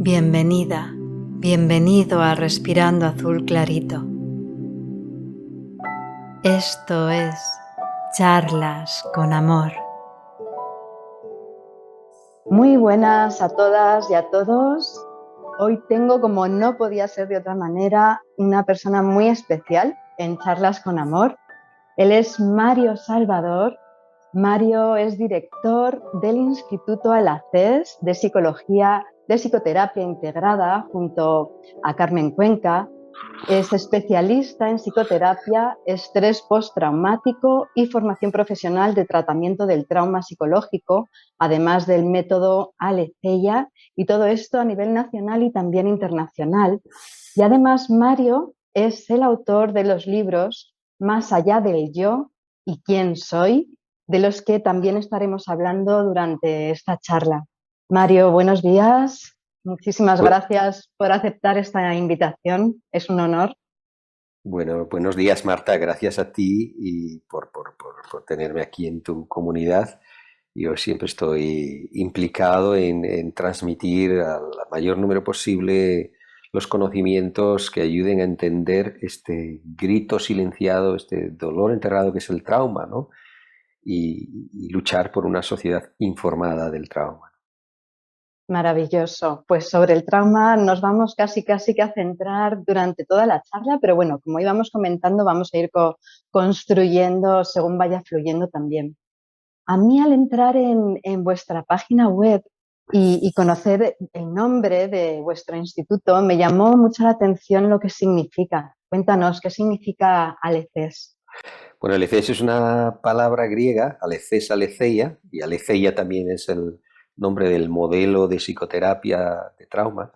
Bienvenida, bienvenido a Respirando Azul Clarito. Esto es Charlas con Amor. Muy buenas a todas y a todos. Hoy tengo, como no podía ser de otra manera, una persona muy especial en Charlas con Amor. Él es Mario Salvador. Mario es director del Instituto Alacés de Psicoterapia Integrada junto a Carmen Cuenca. Es especialista en psicoterapia, estrés postraumático y formación profesional de tratamiento del trauma psicológico, además del método Aletheia, y todo esto a nivel nacional y también internacional. Y además Mario es el autor de los libros Más allá del yo y Quién soy, de los que también estaremos hablando durante esta charla. Mario, buenos días. Muchísimas gracias por aceptar esta invitación. Es un honor. Bueno, buenos días, Marta. Gracias a ti y por tenerme aquí en tu comunidad. Yo siempre estoy implicado en transmitir al mayor número posible los conocimientos que ayuden a entender este grito silenciado, este dolor enterrado que es el trauma, ¿no? Y luchar por una sociedad informada del trauma. Maravilloso. Pues sobre el trauma nos vamos casi que a centrar durante toda la charla, pero bueno, como íbamos comentando, vamos a ir construyendo según vaya fluyendo también. A mí al entrar en vuestra página web y conocer el nombre de vuestro instituto, me llamó mucho la atención lo que significa. Cuéntanos, ¿qué significa Aleces? Bueno, Aletheia es una palabra griega, Aleces, Aletheia, y Aletheia también es el nombre del modelo de psicoterapia de trauma,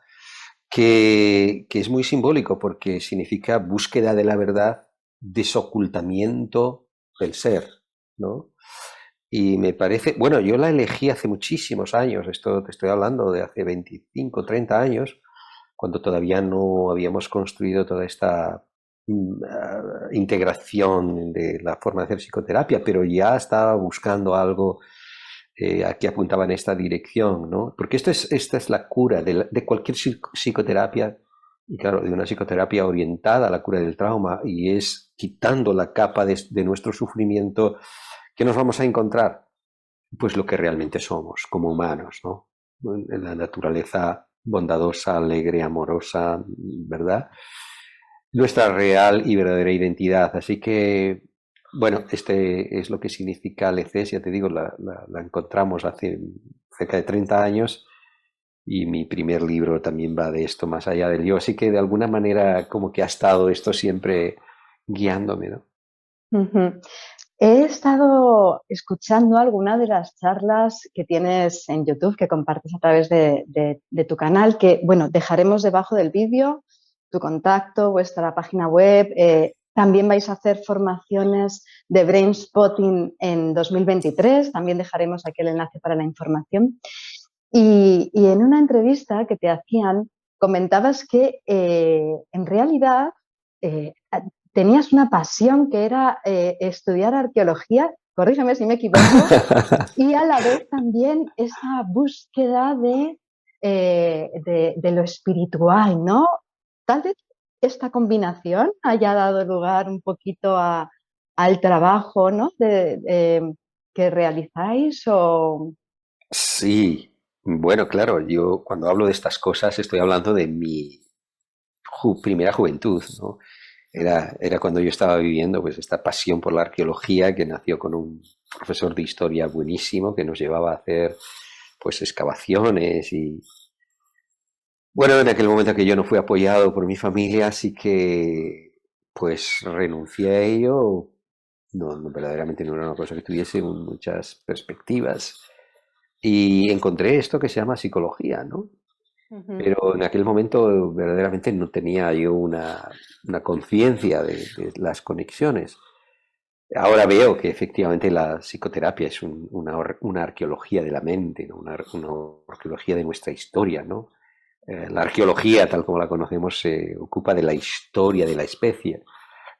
que es muy simbólico porque significa búsqueda de la verdad, desocultamiento del ser, ¿no? Y me parece, bueno, yo la elegí hace muchísimos años, esto te estoy hablando de hace 25, 30 años, cuando todavía no habíamos construido toda esta integración de la forma de hacer psicoterapia, pero ya estaba buscando algo que apuntaba en esta dirección, ¿no? Porque esta es la cura de cualquier psicoterapia, y claro, de una psicoterapia orientada a la cura del trauma, y es quitando la capa de nuestro sufrimiento que nos vamos a encontrar, pues lo que realmente somos como humanos, ¿no? En la naturaleza bondadosa, alegre, amorosa, ¿verdad? Nuestra real y verdadera identidad. Así que, bueno, este es lo que significa Aleces, ya te digo, la encontramos hace cerca de 30 años y mi primer libro también va de esto, Más allá del yo. Así que de alguna manera como que ha estado esto siempre guiándome, ¿no? Uh-huh. He estado escuchando alguna de las charlas que tienes en YouTube, que compartes a través de tu canal, que, bueno, dejaremos debajo del vídeo tu contacto, vuestra página web. También vais a hacer formaciones de Brain Spotting en 2023. También dejaremos aquí el enlace para la información. Y en una entrevista que te hacían, comentabas que en realidad tenías una pasión que era estudiar arqueología, corrígeme si me equivoco, y a la vez también esa búsqueda de lo espiritual, ¿no? Tal vez esta combinación haya dado lugar un poquito al trabajo, ¿no? Que realizáis o... Sí, bueno, claro, yo cuando hablo de estas cosas estoy hablando de mi primera juventud, ¿no? Era cuando yo estaba viviendo pues esta pasión por la arqueología que nació con un profesor de historia buenísimo que nos llevaba a hacer pues excavaciones y bueno, en aquel momento que yo no fui apoyado por mi familia, así que pues renuncié a ello. No, verdaderamente no era una cosa que tuviese muchas perspectivas. Y encontré esto que se llama psicología, ¿no? Uh-huh. Pero en aquel momento verdaderamente no tenía yo una conciencia de las conexiones. Ahora veo que efectivamente la psicoterapia es una arqueología de la mente, ¿no? Una arqueología de nuestra historia, ¿no? La arqueología, tal como la conocemos, se ocupa de la historia de la especie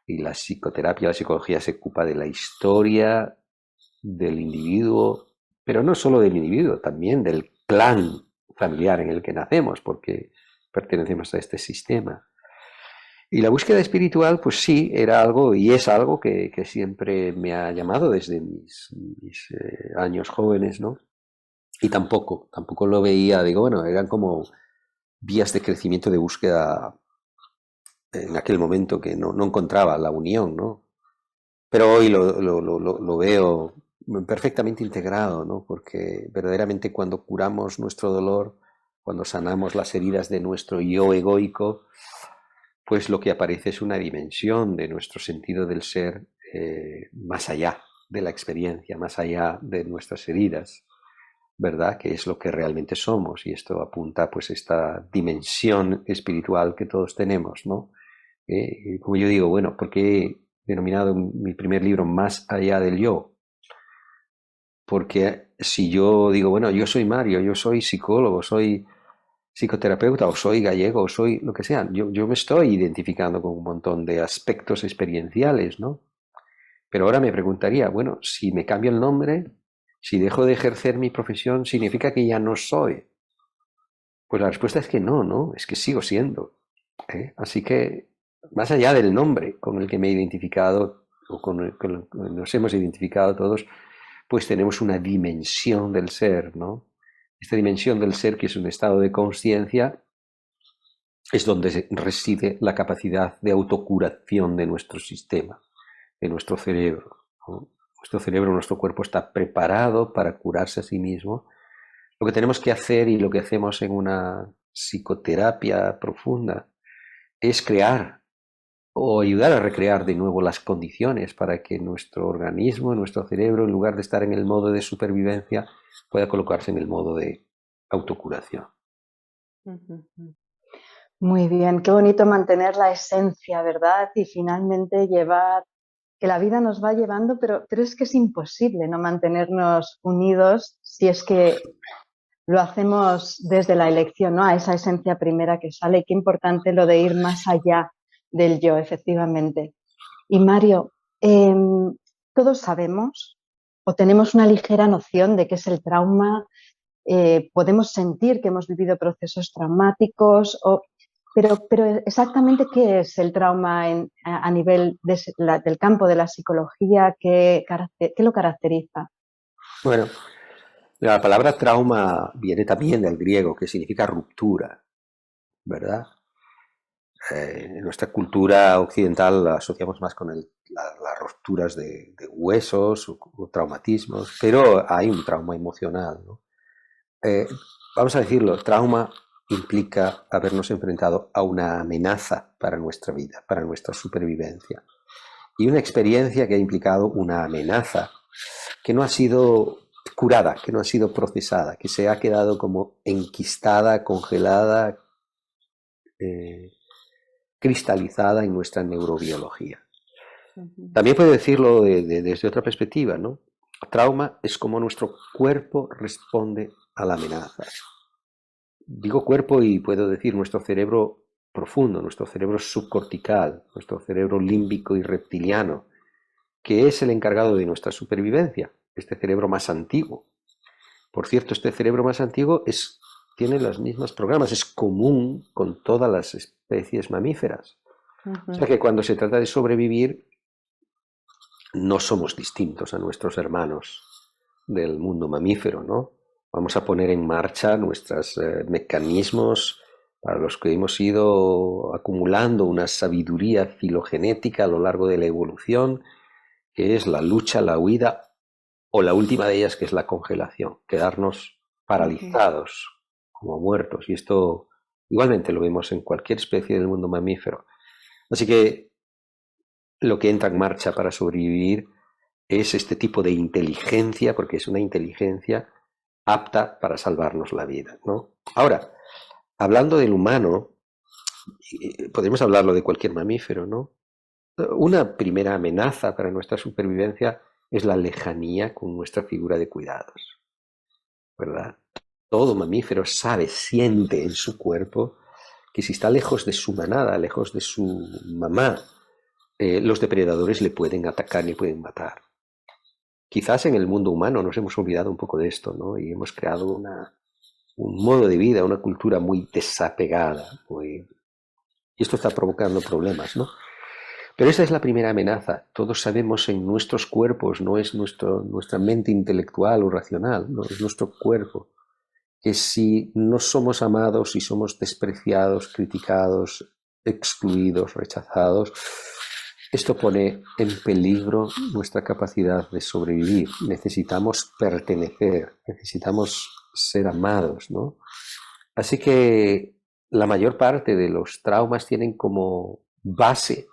y la psicoterapia, la psicología se ocupa de la historia del individuo, pero no solo del individuo, también del clan familiar en el que nacemos, porque pertenecemos a este sistema. Y la búsqueda espiritual, pues sí, era algo y es algo que siempre me ha llamado desde mis años jóvenes, ¿no? Y tampoco lo veía, digo, bueno, eran como vías de crecimiento, de búsqueda en aquel momento que no encontraba la unión, ¿no? Pero hoy lo veo perfectamente integrado, ¿no? Porque verdaderamente cuando curamos nuestro dolor, cuando sanamos las heridas de nuestro yo egoico, pues lo que aparece es una dimensión de nuestro sentido del ser más allá de la experiencia, más allá de nuestras heridas, ¿verdad? Que es lo que realmente somos, y esto apunta pues a esta dimensión espiritual que todos tenemos, ¿no? Como yo digo, bueno, ¿por qué he denominado mi primer libro Más allá del yo? Porque si yo digo, bueno, yo soy Mario, yo soy psicólogo, soy psicoterapeuta, o soy gallego, o soy lo que sea, yo me estoy identificando con un montón de aspectos experienciales, ¿no? Pero ahora me preguntaría, bueno, si me cambio el nombre, si dejo de ejercer mi profesión, ¿significa que ya no soy? Pues la respuesta es que no, ¿no? Es que sigo siendo. Así que, más allá del nombre con el que me he identificado, o con el que nos hemos identificado todos, pues tenemos una dimensión del ser, ¿no? Esta dimensión del ser, que es un estado de conciencia, es donde reside la capacidad de autocuración de nuestro sistema, de nuestro cerebro, ¿no? Nuestro cerebro, nuestro cuerpo está preparado para curarse a sí mismo. Lo que tenemos que hacer, y lo que hacemos en una psicoterapia profunda, es crear o ayudar a recrear de nuevo las condiciones para que nuestro organismo, nuestro cerebro, en lugar de estar en el modo de supervivencia, pueda colocarse en el modo de autocuración. Muy bien, qué bonito mantener la esencia, ¿verdad? Y finalmente llevar, que la vida nos va llevando, pero es que es imposible no mantenernos unidos si es que lo hacemos desde la elección, ¿no? A esa esencia primera que sale. Y qué importante lo de ir más allá del yo, efectivamente. Y Mario, todos sabemos o tenemos una ligera noción de qué es el trauma, podemos sentir que hemos vivido procesos traumáticos, pero exactamente qué es el trauma a nivel del campo de la psicología, qué lo caracteriza. Bueno, la palabra trauma viene también del griego, que significa ruptura, ¿verdad? En nuestra cultura occidental la asociamos más con las rupturas de huesos o traumatismos, pero hay un trauma emocional, ¿no? Vamos a decirlo, trauma implica habernos enfrentado a una amenaza para nuestra vida, para nuestra supervivencia, y una experiencia que ha implicado una amenaza que no ha sido curada, que no ha sido procesada, que se ha quedado como enquistada, congelada, cristalizada en nuestra neurobiología. También puedo decirlo desde otra perspectiva, ¿no? Trauma es como nuestro cuerpo responde a la amenaza. Digo cuerpo y puedo decir nuestro cerebro profundo, nuestro cerebro subcortical, nuestro cerebro límbico y reptiliano, que es el encargado de nuestra supervivencia, este cerebro más antiguo. Por cierto, este cerebro más antiguo tiene los mismos programas, es común con todas las especies mamíferas. O sea que cuando se trata de sobrevivir, no somos distintos a nuestros hermanos del mundo mamífero, ¿no? Vamos a poner en marcha nuestros mecanismos para los que hemos ido acumulando una sabiduría filogenética a lo largo de la evolución, que es la lucha, la huida, o la última de ellas, que es la congelación, quedarnos paralizados, como muertos. Y esto igualmente lo vemos en cualquier especie del mundo mamífero. Así que lo que entra en marcha para sobrevivir es este tipo de inteligencia, porque es una inteligencia apta para salvarnos la vida, ¿no? Ahora, hablando del humano, podemos hablarlo de cualquier mamífero, ¿no? Una primera amenaza para nuestra supervivencia es la lejanía con nuestra figura de cuidados, ¿verdad? Todo mamífero sabe, siente en su cuerpo que si está lejos de su manada, lejos de su mamá, los depredadores le pueden atacar, le pueden matar. Quizás en el mundo humano nos hemos olvidado un poco de esto, ¿no? Y hemos creado una un modo de vida, una cultura muy desapegada. Y esto está provocando problemas, ¿no? Pero esa es la primera amenaza. Todos sabemos en nuestros cuerpos, no es nuestra mente intelectual o racional, no es nuestro cuerpo, que si no somos amados, si somos despreciados, criticados, excluidos, rechazados, esto pone en peligro nuestra capacidad de sobrevivir. Necesitamos pertenecer, necesitamos ser amados, ¿no? Así que la mayor parte de los traumas tienen como base,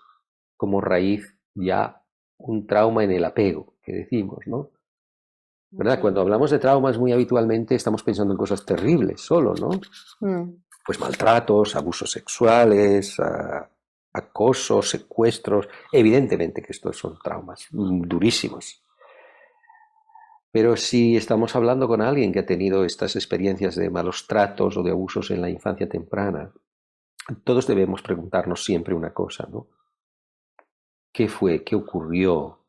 como raíz, ya un trauma en el apego, que decimos, ¿no? ¿Verdad? Cuando hablamos de traumas muy habitualmente estamos pensando en cosas terribles solo, ¿no? Pues maltratos, abusos sexuales, acosos, secuestros. Evidentemente que estos son traumas durísimos. Pero si estamos hablando con alguien que ha tenido estas experiencias de malos tratos o de abusos en la infancia temprana, todos debemos preguntarnos siempre una cosa, ¿no? ¿Qué fue? ¿Qué ocurrió?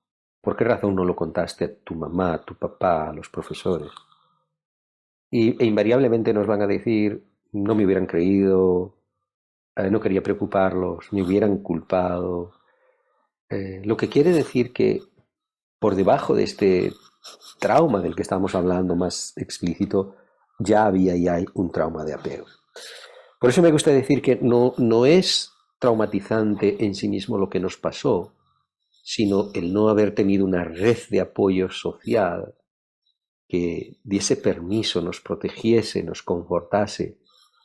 ¿Por qué razón no lo contaste a tu mamá, a tu papá, a los profesores? E invariablemente nos van a decir, no me hubieran creído, no quería preocuparlos, me hubieran culpado. Lo que quiere decir que por debajo de este trauma del que estamos hablando más explícito, ya había y hay un trauma de apego. Por eso me gusta decir que no es traumatizante en sí mismo lo que nos pasó, sino el no haber tenido una red de apoyo social que diese permiso, nos protegiese, nos confortase,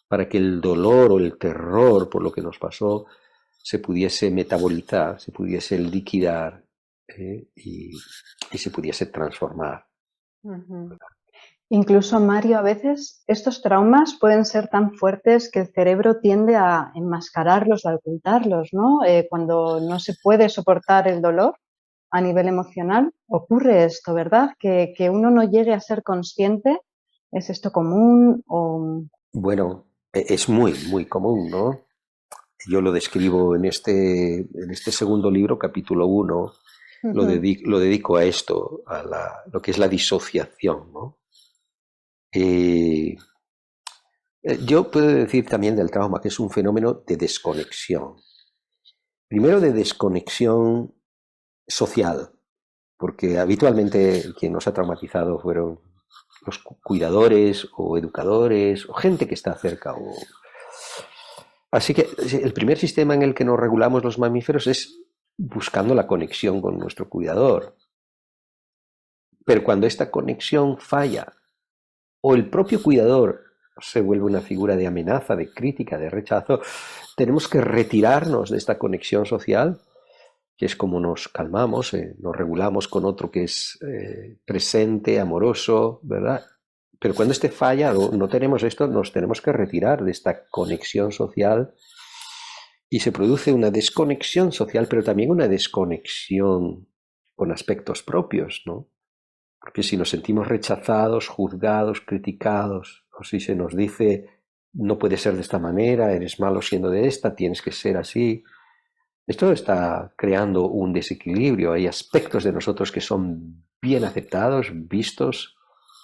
para que el dolor o el terror por lo que nos pasó se pudiese metabolizar, se pudiese liquidar y se pudiese transformar. Incluso, Mario, a veces estos traumas pueden ser tan fuertes que el cerebro tiende a enmascararlos, a ocultarlos, ¿no? Cuando no se puede soportar el dolor a nivel emocional, ocurre esto, ¿verdad? Que uno no llegue a ser consciente. ¿Es esto común? Bueno, es muy, muy común, ¿no? Yo lo describo en este segundo libro, capítulo 1, lo dedico a esto, lo que es la disociación, ¿no? Yo puedo decir también del trauma que es un fenómeno de desconexión. Primero de desconexión social, porque habitualmente quien nos ha traumatizado fueron los cuidadores o educadores o gente que está cerca. Así que el primer sistema en el que nos regulamos los mamíferos es buscando la conexión con nuestro cuidador. Pero cuando esta conexión falla o el propio cuidador se vuelve una figura de amenaza, de crítica, de rechazo, tenemos que retirarnos de esta conexión social, que es como nos calmamos, nos regulamos con otro que es presente, amoroso, ¿verdad? Pero cuando este falla o no tenemos esto, nos tenemos que retirar de esta conexión social y se produce una desconexión social, pero también una desconexión con aspectos propios, ¿no? Porque si nos sentimos rechazados, juzgados, criticados, o si se nos dice no puedes ser de esta manera, eres malo siendo de esta, tienes que ser así, esto está creando un desequilibrio. Hay aspectos de nosotros que son bien aceptados, vistos,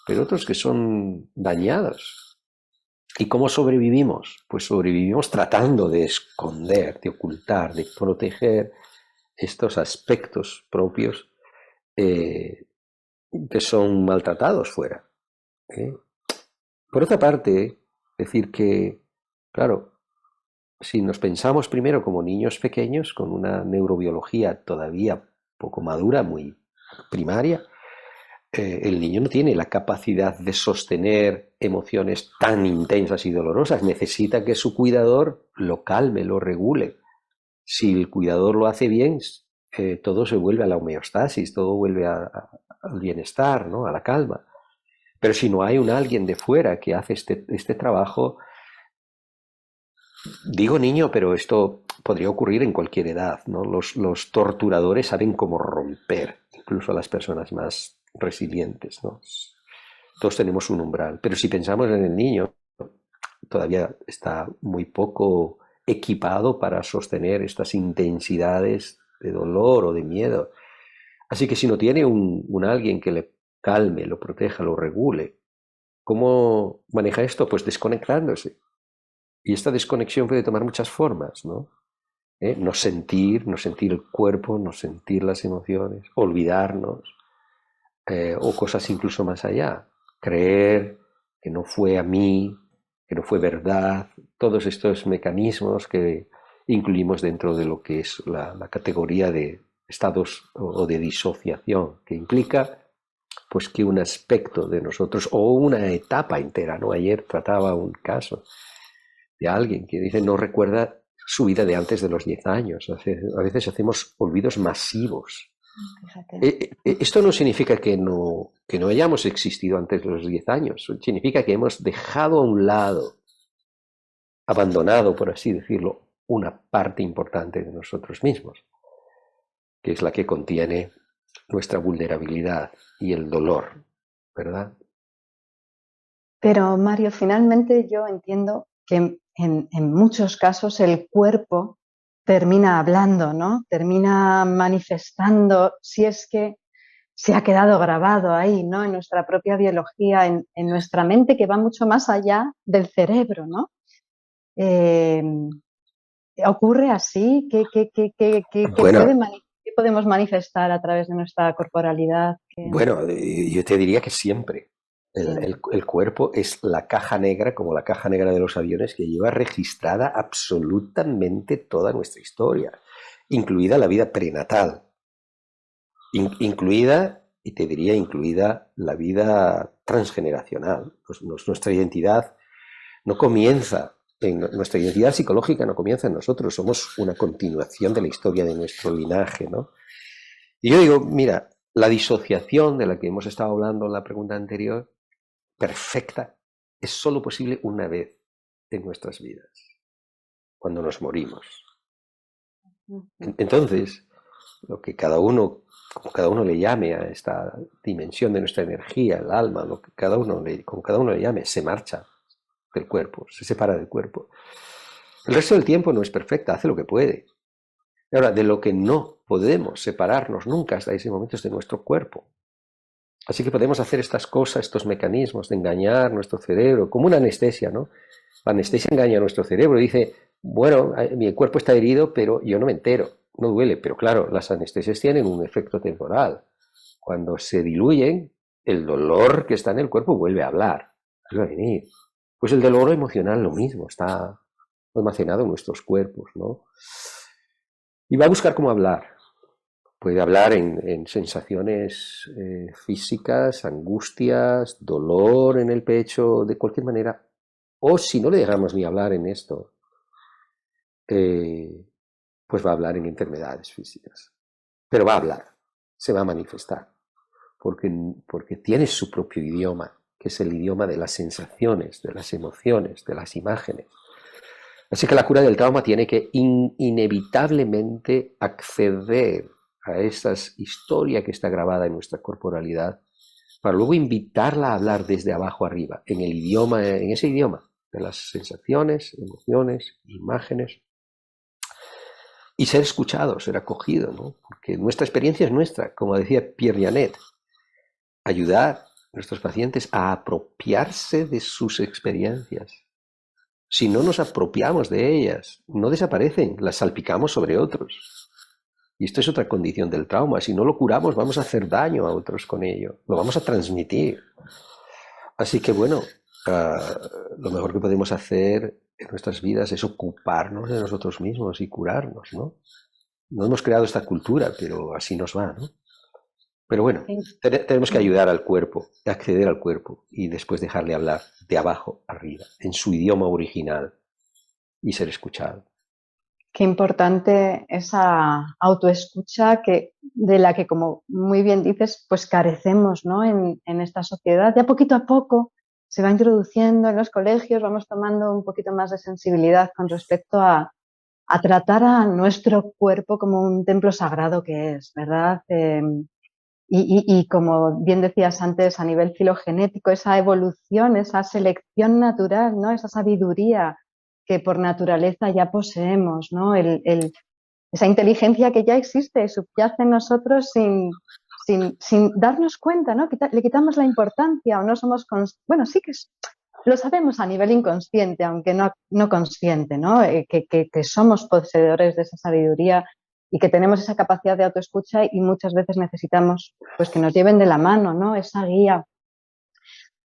pero otros que son dañados. ¿Y cómo sobrevivimos? Pues sobrevivimos tratando de esconder, de ocultar, de proteger estos aspectos propios que son maltratados fuera. Por otra parte, decir que, claro, si nos pensamos primero como niños pequeños, con una neurobiología todavía poco madura, muy primaria, el niño no tiene la capacidad de sostener emociones tan intensas y dolorosas. Necesita que su cuidador lo calme, lo regule. Si el cuidador lo hace bien, todo se vuelve a la homeostasis, todo vuelve al bienestar, ¿no? A la calma. Pero si no hay un alguien de fuera que hace este trabajo, digo niño, pero esto podría ocurrir en cualquier edad, ¿no? Los torturadores saben cómo romper, incluso a las personas más resilientes, ¿no? Todos tenemos un umbral, pero si pensamos en el niño, todavía está muy poco equipado para sostener estas intensidades de dolor o de miedo. Así que si no tiene un alguien que le calme, lo proteja, lo regule, ¿Cómo maneja esto? Pues desconectándose. Y esta desconexión puede tomar muchas formas, ¿no? No sentir, no sentir el cuerpo, no sentir las emociones, olvidarnos, o cosas incluso más allá. Creer que no fue a mí, que no fue verdad, todos estos mecanismos que incluimos dentro de lo que es la categoría de estados o de disociación, que implica pues que un aspecto de nosotros o una etapa entera, ¿no? Ayer trataba un caso de alguien que dice no recuerda su vida de antes de los 10 años. A veces hacemos olvidos masivos. Esto no significa que no hayamos existido antes de los 10 años, significa que hemos dejado a un lado, abandonado, por así decirlo, una parte importante de nosotros mismos, que es la que contiene nuestra vulnerabilidad y el dolor, ¿verdad? Pero Mario, finalmente yo entiendo que en muchos casos el cuerpo termina hablando, ¿no? Termina manifestando, si es que se ha quedado grabado ahí, ¿no? En nuestra propia biología, en nuestra mente, que va mucho más allá del cerebro, ¿no? ¿Ocurre así? Bueno, ¿Qué podemos manifestar a través de nuestra corporalidad? bueno, yo te diría que siempre. Siempre. El cuerpo es la caja negra, como la caja negra de los aviones, que lleva registrada absolutamente toda nuestra historia, incluida la vida prenatal, incluida, y te diría incluida, la vida transgeneracional. Pues nuestra identidad no comienza, nuestra identidad psicológica no comienza en nosotros, somos una continuación de la historia de nuestro linaje, ¿no? Y yo digo, mira, la disociación de la que hemos estado hablando en la pregunta anterior, perfecta, es solo posible una vez en nuestras vidas, cuando nos morimos. Entonces, lo que como cada uno le llame a esta dimensión de nuestra energía, el alma, lo que como cada uno le llame, se marcha del cuerpo, se separa del cuerpo. El resto del tiempo no es perfecta, hace lo que puede. Ahora, de lo que no podemos separarnos nunca hasta ese momento es de nuestro cuerpo. Así que podemos hacer estas cosas, estos mecanismos de engañar nuestro cerebro, como una anestesia, ¿no? La anestesia engaña a nuestro cerebro, dice, bueno, mi cuerpo está herido, pero yo no me entero, no duele. Pero claro, las anestesias tienen un efecto temporal. Cuando se diluyen, el dolor que está en el cuerpo vuelve a hablar, vuelve a venir. Pues el dolor emocional lo mismo, está almacenado en nuestros cuerpos, ¿no? Y va a buscar cómo hablar. Puede hablar en sensaciones físicas, angustias, dolor en el pecho, de cualquier manera. O si no le dejamos ni hablar en esto, pues va a hablar en enfermedades físicas. Pero va a hablar, se va a manifestar, porque tiene su propio idioma, que es el idioma de las sensaciones, de las emociones, de las imágenes. Así que la cura del trauma tiene que inevitablemente acceder a esa historia que está grabada en nuestra corporalidad, para luego invitarla a hablar desde abajo arriba, en ese idioma de las sensaciones, emociones, imágenes, y ser escuchado, ser acogido, ¿no? Porque nuestra experiencia es nuestra, como decía Pierre Janet, ayudar a nuestros pacientes a apropiarse de sus experiencias. Si no nos apropiamos de ellas, no desaparecen, las salpicamos sobre otros. Y esto es otra condición del trauma. Si no lo curamos, vamos a hacer daño a otros con ello. Lo vamos a transmitir. Así que bueno, lo mejor que podemos hacer en nuestras vidas es ocuparnos de nosotros mismos y curarnos, ¿no? No hemos creado esta cultura, pero así nos va, ¿no? Pero bueno, tenemos que ayudar al cuerpo, acceder al cuerpo y después dejarle hablar de abajo arriba, en su idioma original y ser escuchado. Qué importante esa autoescucha de la que, como muy bien dices, pues carecemos, ¿no? en esta sociedad. Ya poquito a poco se va introduciendo en los colegios, vamos tomando un poquito más de sensibilidad con respecto a tratar a nuestro cuerpo como un templo sagrado que es, ¿verdad? Y como bien decías antes, a nivel filogenético, esa evolución, esa selección natural, ¿no? Esa sabiduría que por naturaleza ya poseemos, ¿no? Esa inteligencia que ya existe, subyace en nosotros sin darnos cuenta, ¿no? Le quitamos la importancia o no somos bueno, sí que lo sabemos a nivel inconsciente, aunque no consciente, ¿no? Que somos poseedores de esa sabiduría y que tenemos esa capacidad de autoescucha y muchas veces necesitamos pues que nos lleven de la mano, ¿no? Esa guía.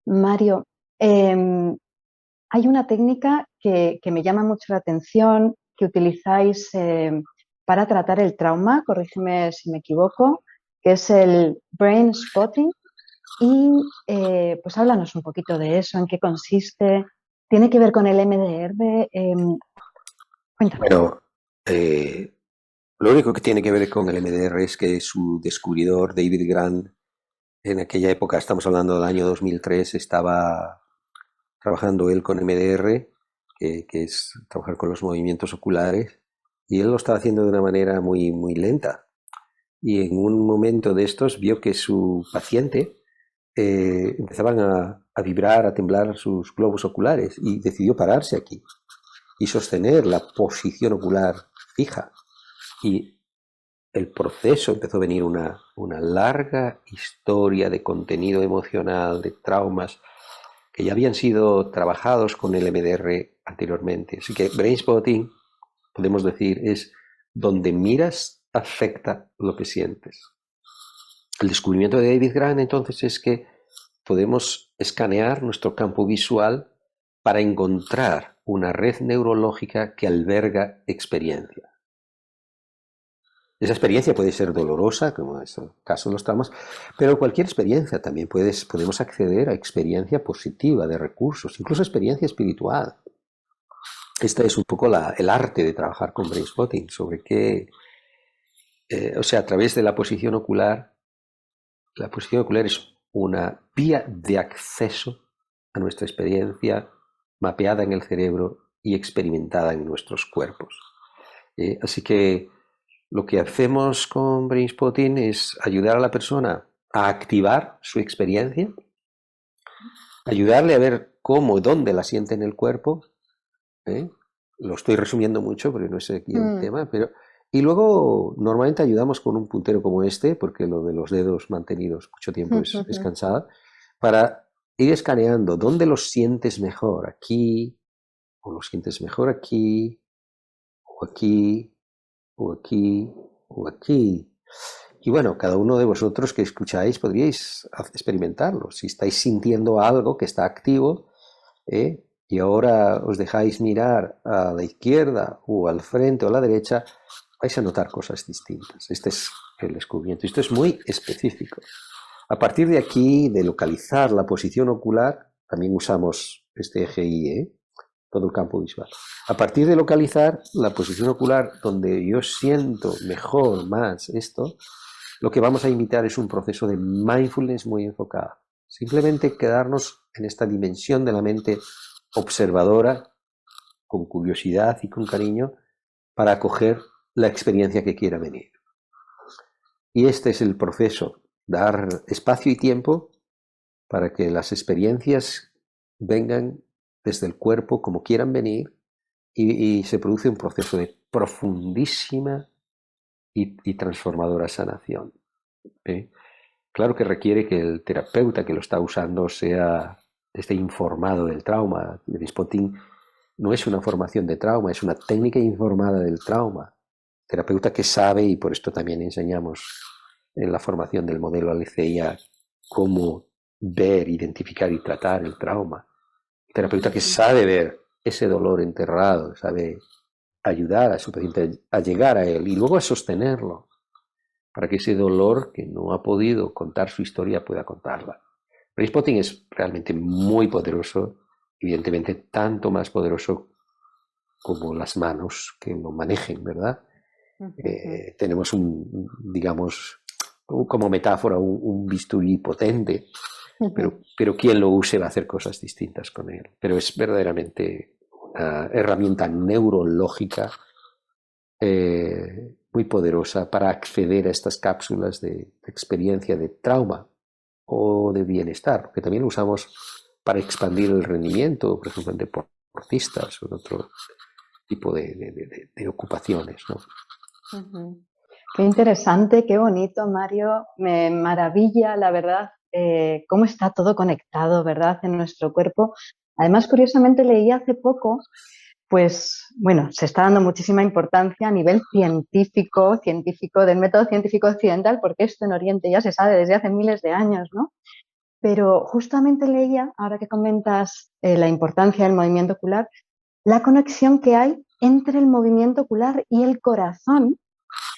Mario, hay una técnica que me llama mucho la atención, que utilizáis para tratar el trauma, corrígeme si me equivoco, que es el brain spotting. Y pues háblanos un poquito de eso, en qué consiste, tiene que ver con el MDR, cuéntame. Bueno, lo único que tiene que ver con el MDR es que su descubridor, David Grant, en aquella época, estamos hablando del año 2003, estaba trabajando él con MDR, que es trabajar con los movimientos oculares, y él lo estaba haciendo de una manera muy, muy lenta. Y en un momento de estos vio que su paciente empezaban a vibrar, a temblar sus globos oculares, y decidió pararse aquí y sostener la posición ocular fija. Y el proceso empezó a venir una larga historia de contenido emocional, de traumas que ya habían sido trabajados con el MDR anteriormente. Así que brain spotting, podemos decir, es donde miras afecta lo que sientes. El descubrimiento de David Grant entonces es que podemos escanear nuestro campo visual para encontrar una red neurológica que alberga experiencia. Esa experiencia puede ser dolorosa, como es el caso de los traumas, pero cualquier experiencia también podemos acceder a experiencia positiva de recursos, incluso experiencia espiritual. Esta es un poco el arte de trabajar con brain spotting, sobre qué, o sea, a través de la posición ocular. La posición ocular es una vía de acceso a nuestra experiencia mapeada en el cerebro y experimentada en nuestros cuerpos. Así que lo que hacemos con brain spotting es ayudar a la persona a activar su experiencia, ayudarle a ver cómo y dónde la siente en el cuerpo. Lo estoy resumiendo mucho porque no es aquí el tema, pero y luego normalmente ayudamos con un puntero como este, porque lo de los dedos mantenidos mucho tiempo es cansada, para ir escaneando dónde los sientes mejor, aquí, o los sientes mejor aquí, o aquí, o aquí, o aquí. Y bueno, cada uno de vosotros que escucháis podríais experimentarlo. Si estáis sintiendo algo que está activo, y ahora os dejáis mirar a la izquierda o al frente o a la derecha, vais a notar cosas distintas. Este es el descubrimiento. Esto es muy específico. A partir de aquí, de localizar la posición ocular, también usamos este eje Y, todo el campo visual. A partir de localizar la posición ocular donde yo siento mejor, más esto, lo que vamos a invitar es un proceso de mindfulness muy enfocado. Simplemente quedarnos en esta dimensión de la mente observadora, con curiosidad y con cariño, para acoger la experiencia que quiera venir. Y este es el proceso, dar espacio y tiempo para que las experiencias vengan desde el cuerpo como quieran venir y se produce un proceso de profundísima y transformadora sanación. Claro que requiere que el terapeuta que lo está usando esté informado del trauma. El spotting no es una formación de trauma, es una técnica informada del trauma. Terapeuta que sabe, y por esto también enseñamos en la formación del modelo LCIA cómo ver, identificar y tratar el trauma. Terapeuta que sabe ver ese dolor enterrado, sabe ayudar a su paciente a llegar a él y luego a sostenerlo, para que ese dolor que no ha podido contar su historia pueda contarla. Brain spotting es realmente muy poderoso, evidentemente tanto más poderoso como las manos que lo manejen, ¿verdad? Tenemos digamos, como metáfora, un bisturí potente, pero quien lo use va a hacer cosas distintas con él. Pero es verdaderamente una herramienta neurológica muy poderosa para acceder a estas cápsulas de experiencia de trauma o de bienestar, porque también lo usamos para expandir el rendimiento, por ejemplo, en deportistas o en otro tipo de ocupaciones, ¿no? Qué interesante, qué bonito, Mario. Me maravilla, la verdad, cómo está todo conectado, ¿verdad?, en nuestro cuerpo. Además, curiosamente, leí hace poco, pues, bueno, se está dando muchísima importancia a nivel científico, científico del método científico occidental, porque esto en Oriente ya se sabe desde hace miles de años, ¿no? Pero justamente leía, ahora que comentas la importancia del movimiento ocular, la conexión que hay entre el movimiento ocular y el corazón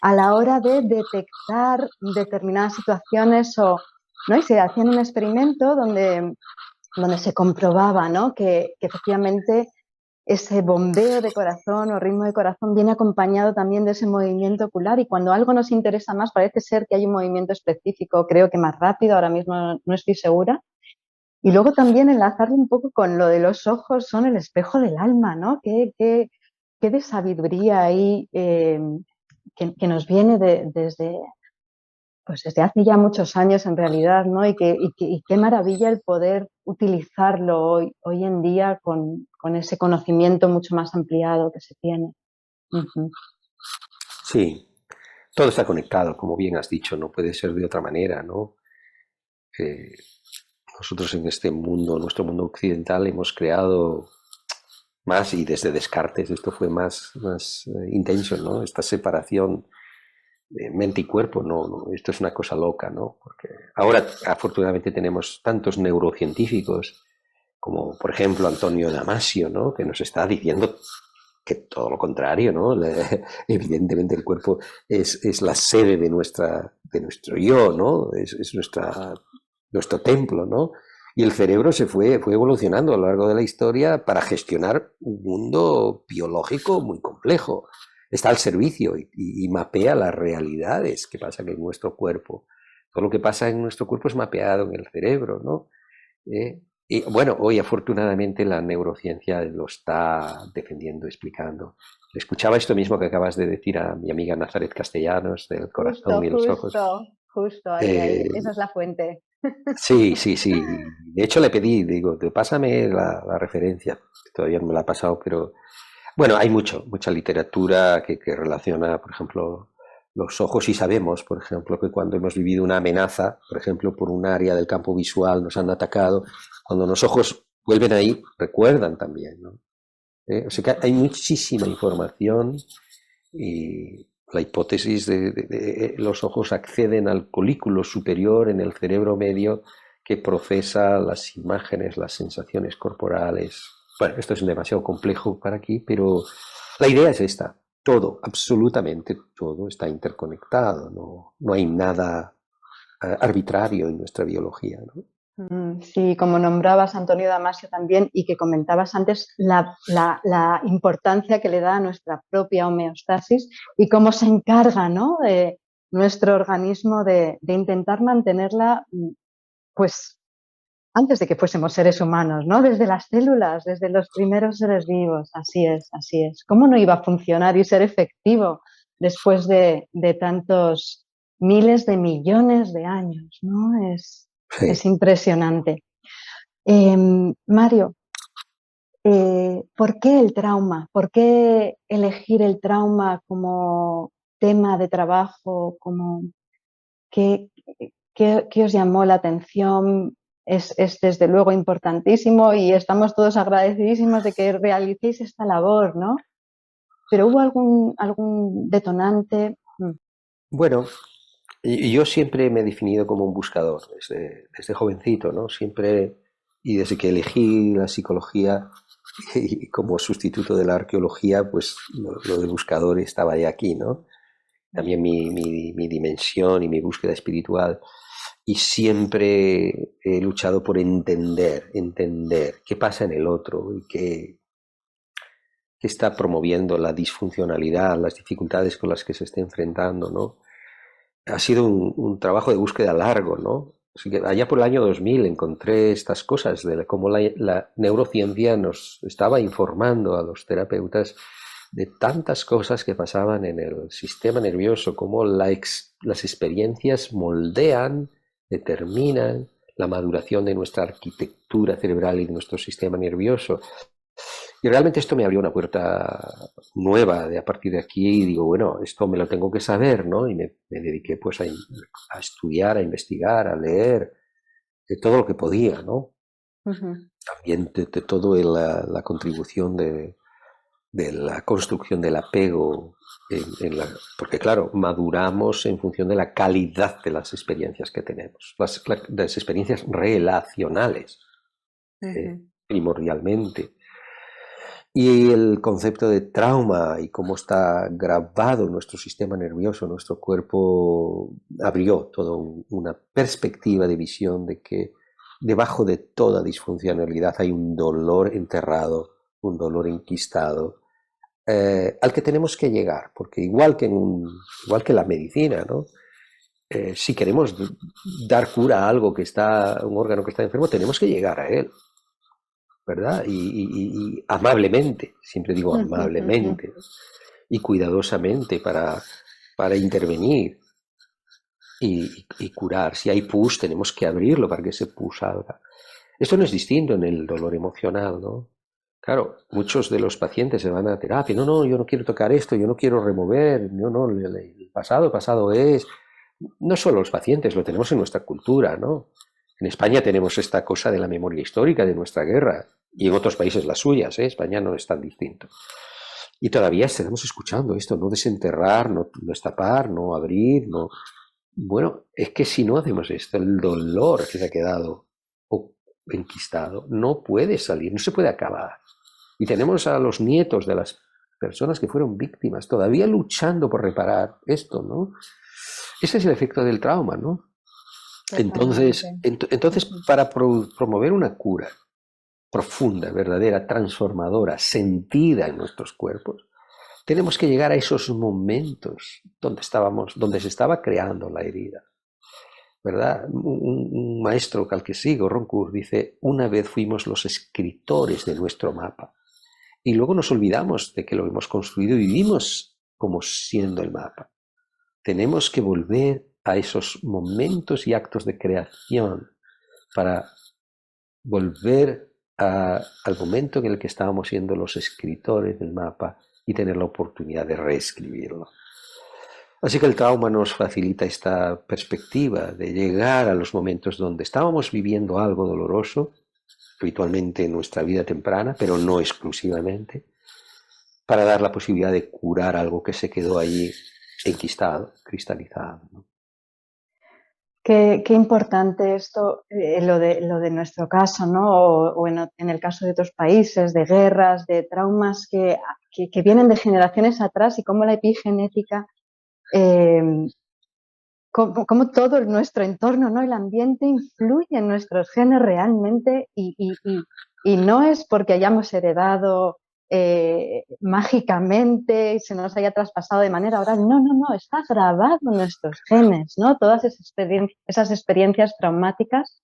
a la hora de detectar determinadas situaciones ¿no? Y se hacía un experimento donde se comprobaba, ¿no?, que efectivamente ese bombeo de corazón o ritmo de corazón viene acompañado también de ese movimiento ocular, y cuando algo nos interesa más parece ser que hay un movimiento específico, creo que más rápido, ahora mismo no estoy segura. Y luego también enlazarlo un poco con lo de los ojos, son el espejo del alma, ¿no? Qué de sabiduría ahí que nos viene pues desde hace ya muchos años en realidad, ¿no? Y qué maravilla el poder utilizarlo hoy en día con ese conocimiento mucho más ampliado que se tiene. Uh-huh. Sí, todo está conectado, como bien has dicho, no puede ser de otra manera, ¿no? Eh, Nosotros en este mundo, nuestro mundo occidental, hemos creado más, y desde Descartes esto fue más intenso, ¿no? Esta separación de mente y cuerpo, no, esto es una cosa loca, ¿no? Porque ahora afortunadamente tenemos tantos neurocientíficos como por ejemplo Antonio Damasio, ¿no?, que nos está diciendo que todo lo contrario, ¿no? Evidentemente el cuerpo es la sede de nuestro yo, ¿no? Es nuestro templo, ¿no? Y el cerebro fue evolucionando a lo largo de la historia para gestionar un mundo biológico muy complejo. Está al servicio y mapea las realidades que pasan en nuestro cuerpo. Todo lo que pasa en nuestro cuerpo es mapeado en el cerebro, ¿no? Y bueno, hoy afortunadamente la neurociencia lo está defendiendo, explicando. Escuchaba esto mismo que acabas de decir a mi amiga Nazaret Castellanos, del corazón Justo, y los ojos. justo, ahí. Eh, Esa es la fuente. sí, sí, sí. De hecho le pedí, digo, pásame la referencia. Todavía no me la ha pasado, pero bueno, hay mucha literatura que relaciona, por ejemplo, los ojos, y sabemos, por ejemplo, que cuando hemos vivido una amenaza, por ejemplo, por un área del campo visual, nos han atacado, cuando los ojos vuelven ahí, recuerdan también, ¿no? O sea que hay muchísima información, y la hipótesis de los ojos acceden al colículo superior en el cerebro medio que procesa las imágenes, las sensaciones corporales. Bueno, esto es demasiado complejo para aquí, pero la idea es esta. Todo, absolutamente todo está interconectado. No hay nada arbitrario en nuestra biología, ¿no? Sí, como nombrabas Antonio Damasio también, y que comentabas antes la importancia que le da a nuestra propia homeostasis y cómo se encarga, ¿no?, de nuestro organismo de intentar mantenerla, pues antes de que fuésemos seres humanos, ¿no?, desde las células, desde los primeros seres vivos. Así es, así es. ¿Cómo no iba a funcionar y ser efectivo después de tantos miles de millones de años, ¿no? Es Sí. impresionante. Mario, ¿por qué el trauma? ¿Por qué elegir el trauma como tema de trabajo? ¿Qué, qué os llamó la atención? Es desde luego importantísimo y estamos todos agradecidísimos de que realicéis esta labor, ¿no? ¿Pero hubo algún detonante? Bueno, y yo siempre me he definido como un buscador, desde jovencito, ¿no? Siempre, y desde que elegí la psicología y como sustituto de la arqueología, pues lo de buscador estaba ya aquí, ¿no? También mi dimensión y mi búsqueda espiritual. Y siempre he luchado por entender qué pasa en el otro y qué está promoviendo la disfuncionalidad, las dificultades con las que se está enfrentando, ¿no? Ha sido un trabajo de búsqueda largo, ¿no? Así que allá por el año 2000 encontré estas cosas de cómo la neurociencia nos estaba informando a los terapeutas de tantas cosas que pasaban en el sistema nervioso, cómo las experiencias moldean, determinan la maduración de nuestra arquitectura cerebral y de nuestro sistema nervioso. Y realmente esto me abrió una puerta nueva de a partir de aquí y digo, bueno, esto me lo tengo que saber, ¿no? Y me dediqué pues a estudiar, a investigar, a leer, de todo lo que podía, ¿no? Ujú. También de todo la contribución de la construcción del apego, porque claro, maduramos en función de la calidad de las experiencias que tenemos, las experiencias relacionales, Ujú. primordialmente. Y el concepto de trauma y cómo está grabado nuestro sistema nervioso, nuestro cuerpo, abrió toda una perspectiva de visión de que debajo de toda disfuncionalidad hay un dolor enterrado, un dolor enquistado, al que tenemos que llegar, porque igual que la medicina, ¿no? Si queremos dar cura a algo que está, un órgano que está enfermo, tenemos que llegar a él, ¿verdad? Y amablemente, siempre digo Ujú. amablemente, y cuidadosamente para intervenir y curar. Si hay pus, tenemos que abrirlo para que ese pus salga. Esto no es distinto en el dolor emocional, ¿no? Claro, muchos de los pacientes se van a terapia. No, no, yo no quiero tocar esto, yo no quiero remover. No, no, el pasado es. No solo los pacientes, lo tenemos en nuestra cultura, ¿no? En España tenemos esta cosa de la memoria histórica de nuestra guerra y en otros países las suyas, ¿eh? España no es tan distinto. Y todavía seguimos escuchando esto, no desenterrar, no destapar, no abrir, no. Bueno, es que si no hacemos esto, el dolor que se ha quedado enquistado no puede salir, no se puede acabar. Y tenemos a los nietos de las personas que fueron víctimas todavía luchando por reparar esto, ¿no? Ese es el efecto del trauma, ¿no? Totalmente. Entonces Ujú. para promover una cura profunda, verdadera, transformadora, sentida en nuestros cuerpos, tenemos que llegar a esos momentos donde se estaba creando la herida. ¿Verdad? Un maestro al que sigo, Roncourt, dice, una vez fuimos los escritores de nuestro mapa y luego nos olvidamos de que lo hemos construido y vivimos como siendo el mapa. Tenemos que volver a esos momentos y actos de creación para volver al momento en el que estábamos siendo los escritores del mapa y tener la oportunidad de reescribirlo. Así que el trauma nos facilita esta perspectiva de llegar a los momentos donde estábamos viviendo algo doloroso, habitualmente en nuestra vida temprana, pero no exclusivamente, para dar la posibilidad de curar algo que se quedó allí enquistado, cristalizado, ¿no? Qué importante esto, lo de nuestro caso, ¿no? O en el caso de otros países, de guerras, de traumas que vienen de generaciones atrás y cómo la epigenética, eh, cómo todo nuestro entorno, ¿no? El ambiente influye en nuestros genes realmente y no es porque hayamos heredado mágicamente y se nos haya traspasado de manera oral. No, no, no, está grabado en nuestros genes, ¿no? Todas esas experiencias traumáticas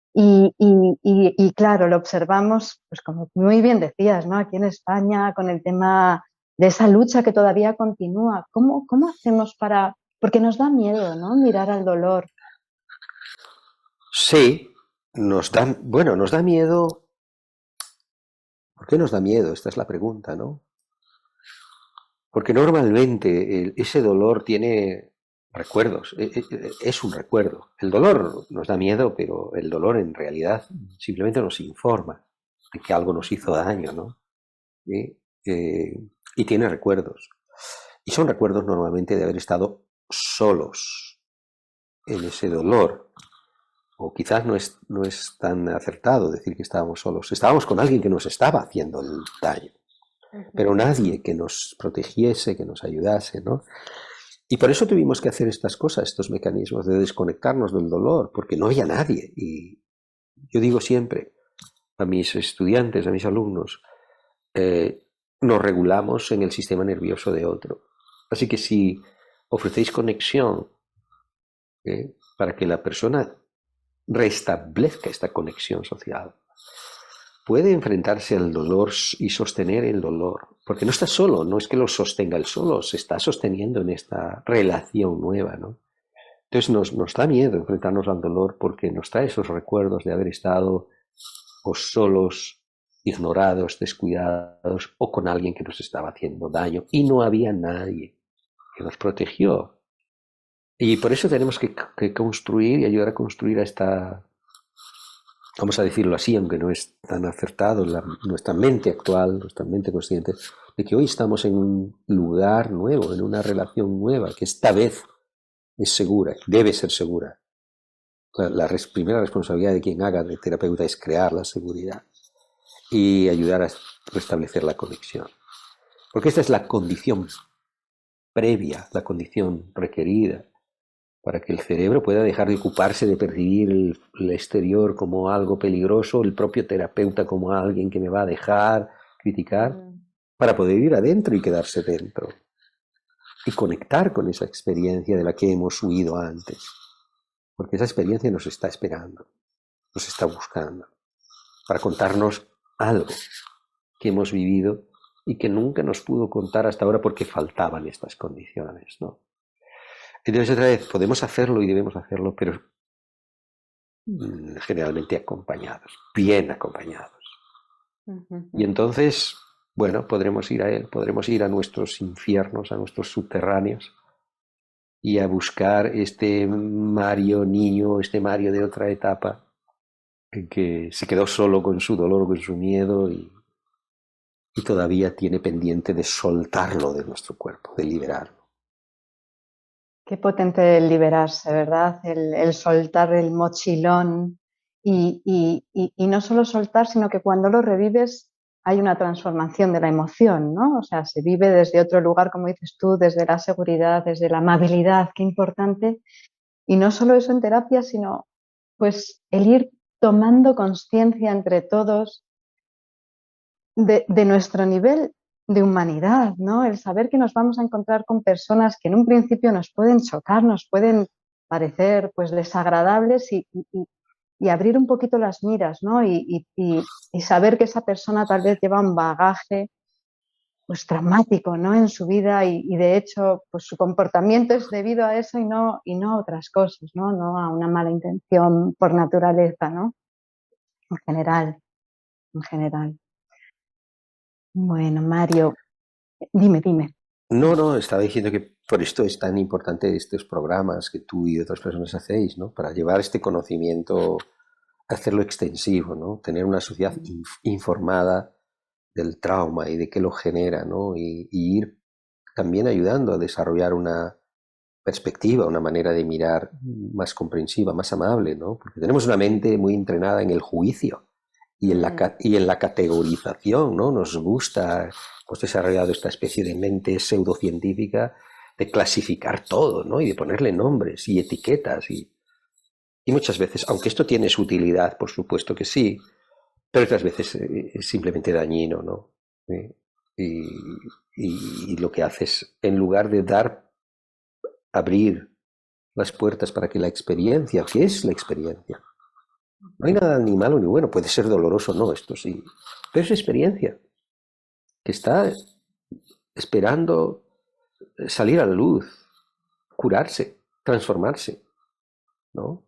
y claro, lo observamos, pues como muy bien decías, ¿no? Aquí en España con el tema de esa lucha que todavía continúa. ¿Cómo hacemos para...? Porque nos da miedo, ¿no? Mirar al dolor. Sí, nos da miedo. ¿Por qué nos da miedo? Esta es la pregunta, ¿no? Porque normalmente ese dolor tiene recuerdos, es un recuerdo. El dolor nos da miedo, pero el dolor en realidad simplemente nos informa de que algo nos hizo daño, ¿no? ¿Sí? Y tiene recuerdos. Y son recuerdos normalmente de haber estado solos en ese dolor. O quizás no es tan acertado decir que estábamos solos. Estábamos con alguien que nos estaba haciendo el daño, pero Ujú. nadie que nos protegiese, que nos ayudase, ¿no? Y por eso tuvimos que hacer estas cosas, estos mecanismos de desconectarnos del dolor, porque no había nadie. Y yo digo siempre a mis estudiantes, a mis alumnos, eh, nos regulamos en el sistema nervioso de otro. Así que si ofrecéis conexión, para que la persona restablezca esta conexión social, puede enfrentarse al dolor y sostener el dolor, porque no está solo, no es que lo sostenga él solo, se está sosteniendo en esta relación nueva, ¿no? Entonces nos da miedo enfrentarnos al dolor porque nos trae esos recuerdos de haber estado o solos ignorados, descuidados o con alguien que nos estaba haciendo daño y no había nadie que nos protegió. Y por eso tenemos que construir y ayudar a construir a esta, vamos a decirlo así, aunque no es tan acertado, nuestra mente actual, nuestra mente consciente, de que hoy estamos en un lugar nuevo, en una relación nueva, que esta vez es segura, debe ser segura. La primera responsabilidad de quien haga de terapeuta es crear la seguridad y ayudar a restablecer la conexión. Porque esta es la condición previa, la condición requerida para que el cerebro pueda dejar de ocuparse de percibir el exterior como algo peligroso, el propio terapeuta como alguien que me va a dejar criticar, para poder ir adentro y quedarse dentro y conectar con esa experiencia de la que hemos huido antes, porque esa experiencia nos está esperando, nos está buscando para contarnos algo que hemos vivido y que nunca nos pudo contar hasta ahora porque faltaban estas condiciones, ¿no? Entonces, otra vez, podemos hacerlo y debemos hacerlo, pero generalmente acompañados, bien acompañados. Y entonces, bueno, podremos ir a él, podremos ir a nuestros infiernos, a nuestros subterráneos y a buscar este Mario niño, este Mario de otra etapa, en que se quedó solo con su dolor, con su miedo y todavía tiene pendiente de soltarlo de nuestro cuerpo, de liberarlo. Qué potente el liberarse, ¿verdad? El soltar el mochilón y no solo soltar, sino que cuando lo revives hay una transformación de la emoción, ¿no? O sea, se vive desde otro lugar, como dices tú, desde la seguridad, desde la amabilidad, qué importante. Y no solo eso en terapia, sino pues el ir tomando conciencia entre todos de nuestro nivel de humanidad, ¿no? El saber que nos vamos a encontrar con personas que en un principio nos pueden chocar, nos pueden parecer pues desagradables y abrir un poquito las miras, ¿no? Y saber que esa persona tal vez lleva un bagaje pues traumático, ¿no? En su vida y de hecho pues su comportamiento es debido a eso y no a otras cosas, ¿no? No a una mala intención por naturaleza, ¿no? En general. Bueno, Mario, dime. No, estaba diciendo que por esto es tan importante estos programas que tú y otras personas hacéis, ¿no? Para llevar este conocimiento, hacerlo extensivo, ¿no? Tener una sociedad informada del trauma y de qué lo genera, ¿no? Y ir también ayudando a desarrollar una perspectiva, una manera de mirar más comprensiva, más amable, ¿no? Porque tenemos una mente muy entrenada en el juicio y en la categorización, ¿no? Nos gusta, hemos desarrollado esta especie de mente pseudocientífica de clasificar todo, ¿no? Y de ponerle nombres y etiquetas y muchas veces, aunque esto tiene su utilidad, por supuesto que sí, pero otras veces es simplemente dañino, ¿no? Y lo que hace es, en lugar de abrir las puertas para que la experiencia, ¿qué es la experiencia? No hay nada ni malo ni bueno, puede ser doloroso, no, esto sí, pero es experiencia que está esperando salir a la luz, curarse, transformarse, ¿no?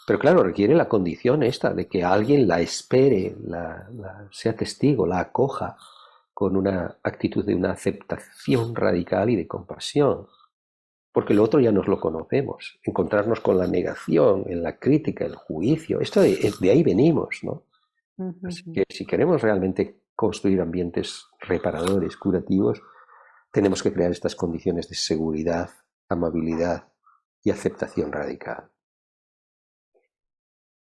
Pero claro, requiere la condición esta de que alguien la espere, sea testigo, la acoja con una actitud de una aceptación radical y de compasión. Porque lo otro ya nos lo conocemos. Encontrarnos con la negación, en la crítica, el juicio, esto de ahí venimos, ¿no? Así que si queremos realmente construir ambientes reparadores, curativos, tenemos que crear estas condiciones de seguridad, amabilidad y aceptación radical.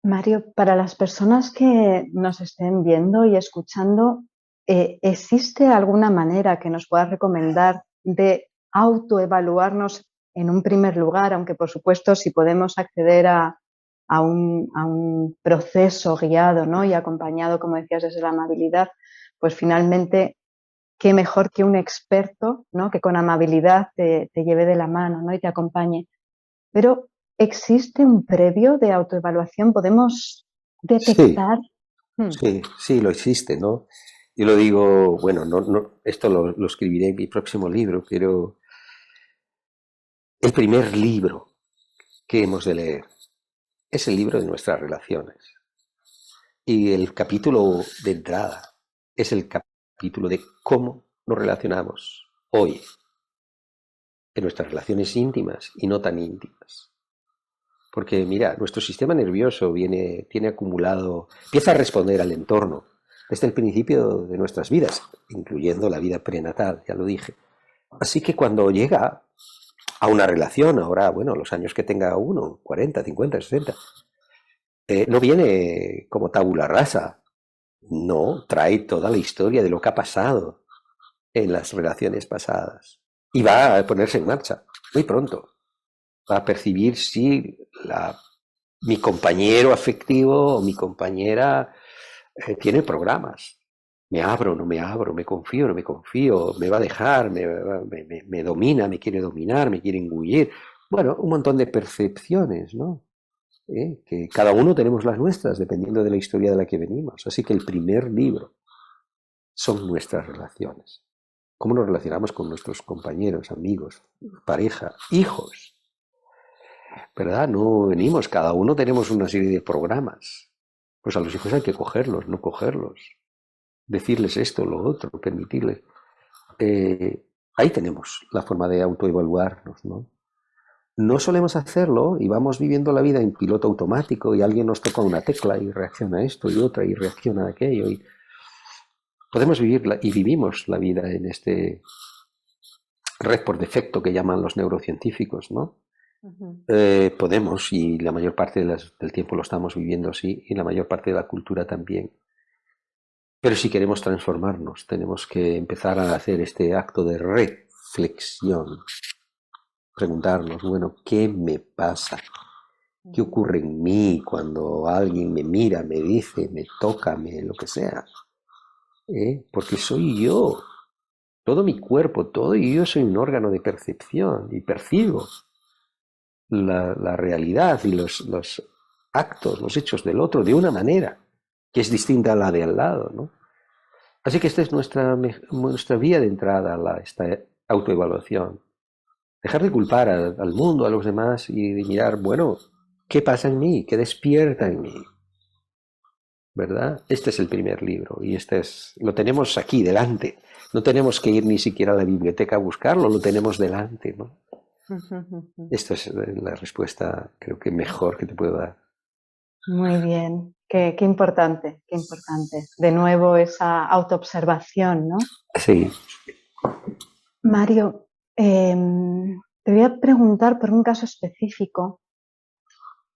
Mario, para las personas que nos estén viendo y escuchando, ¿existe alguna manera que nos puedas recomendar de autoevaluarnos en un primer lugar? Aunque, por supuesto, si podemos acceder a un proceso guiado, ¿no? Y acompañado, como decías, desde la amabilidad, pues finalmente, qué mejor que un experto, ¿no? Que con amabilidad te lleve de la mano, ¿no? Y te acompañe. Pero ¿existe un previo de autoevaluación? ¿Podemos detectar? Sí, lo existe, ¿no? Yo lo digo, bueno, esto lo escribiré en mi próximo libro, pero el primer libro que hemos de leer es el libro de nuestras relaciones. Y el capítulo de entrada es el capítulo de cómo nos relacionamos hoy en nuestras relaciones íntimas y no tan íntimas. Porque mira, nuestro sistema nervioso tiene acumulado, empieza a responder al entorno desde el principio de nuestras vidas, incluyendo la vida prenatal, ya lo dije. Así que cuando llega a una relación, ahora, bueno, los años que tenga uno, 40, 50, 60, no viene como tabula rasa, no, trae toda la historia de lo que ha pasado en las relaciones pasadas y va a ponerse en marcha muy pronto. Va a percibir si mi compañero afectivo o mi compañera tiene programas. Me abro, no me abro, me confío, no me confío, me va a dejar, me domina, me quiere dominar, me quiere engullir. Bueno, un montón de percepciones, ¿no? Que cada uno tenemos las nuestras, dependiendo de la historia de la que venimos. Así que el primer libro son nuestras relaciones. Cómo nos relacionamos con nuestros compañeros, amigos, pareja, hijos. ¿Verdad? No venimos, cada uno tenemos una serie de programas. Pues a los hijos hay que cogerlos, no cogerlos. Decirles esto, lo otro, permitirles. Ahí tenemos la forma de autoevaluarnos, ¿no? No solemos hacerlo y vamos viviendo la vida en piloto automático y alguien nos toca una tecla y reacciona a esto y otra y reacciona a aquello. Y podemos vivirla y vivimos la vida en este red por defecto que llaman los neurocientíficos, ¿no? Podemos, y la mayor parte del tiempo lo estamos viviendo así, y la mayor parte de la cultura también. Pero si queremos transformarnos, tenemos que empezar a hacer este acto de reflexión. Preguntarnos, bueno, ¿qué me pasa? ¿Qué ocurre en mí cuando alguien me mira, me dice, me toca, lo que sea? Porque soy yo. Todo mi cuerpo, todo y yo soy un órgano de percepción y percibo la realidad y los actos, los hechos del otro de una manera que es distinta a la de al lado, ¿no? Así que esta es nuestra vía de entrada a esta autoevaluación. Dejar de culpar al mundo, a los demás y de mirar, bueno, ¿qué pasa en mí? ¿Qué despierta en mí? ¿Verdad? Este es el primer libro y lo tenemos aquí, delante. No tenemos que ir ni siquiera a la biblioteca a buscarlo, lo tenemos delante, ¿no? Esta es la respuesta, creo que mejor que te puedo dar. Muy bien, qué importante, qué importante. De nuevo esa autoobservación, ¿no? Sí. Mario, te voy a preguntar por un caso específico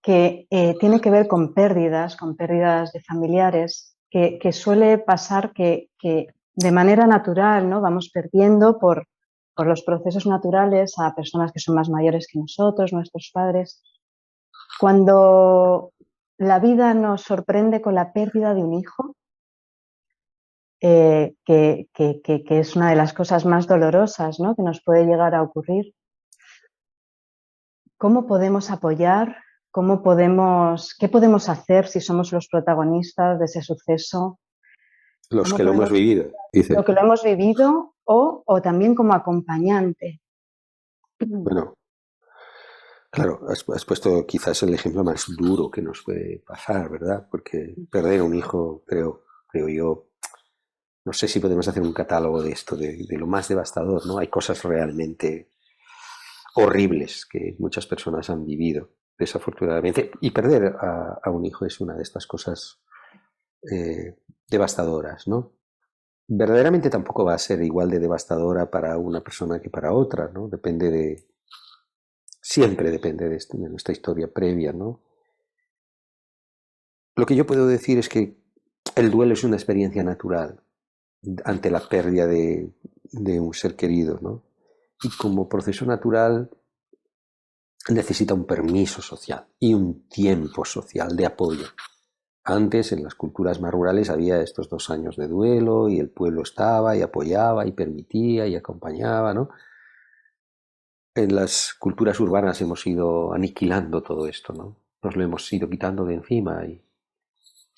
que tiene que ver con pérdidas de familiares, que suele pasar que de manera natural, ¿no? Vamos perdiendo por los procesos naturales a personas que son más mayores que nosotros, nuestros padres. Cuando la vida nos sorprende con la pérdida de un hijo, que es una de las cosas más dolorosas, ¿no? Que nos puede llegar a ocurrir, ¿cómo podemos apoyar? ¿Qué podemos hacer si somos los protagonistas de ese suceso? Los que lo hemos vivido, dice. Lo que lo hemos vivido o también como acompañante. Bueno, claro, has puesto quizás el ejemplo más duro que nos puede pasar, ¿verdad? Porque perder un hijo, creo yo, no sé si podemos hacer un catálogo de esto, de lo más devastador, ¿no? Hay cosas realmente horribles que muchas personas han vivido, desafortunadamente, y perder a un hijo es una de estas cosas devastadoras, ¿no? Verdaderamente tampoco va a ser igual de devastadora para una persona que para otra, ¿no? Siempre depende de nuestra historia previa, ¿no? Lo que yo puedo decir es que el duelo es una experiencia natural ante la pérdida de un ser querido, ¿no? Y como proceso natural necesita un permiso social y un tiempo social de apoyo. Antes, en las culturas más rurales, había estos 2 años de duelo y el pueblo estaba y apoyaba y permitía y acompañaba, ¿no? En las culturas urbanas hemos ido aniquilando todo esto, ¿no? Nos lo hemos ido quitando de encima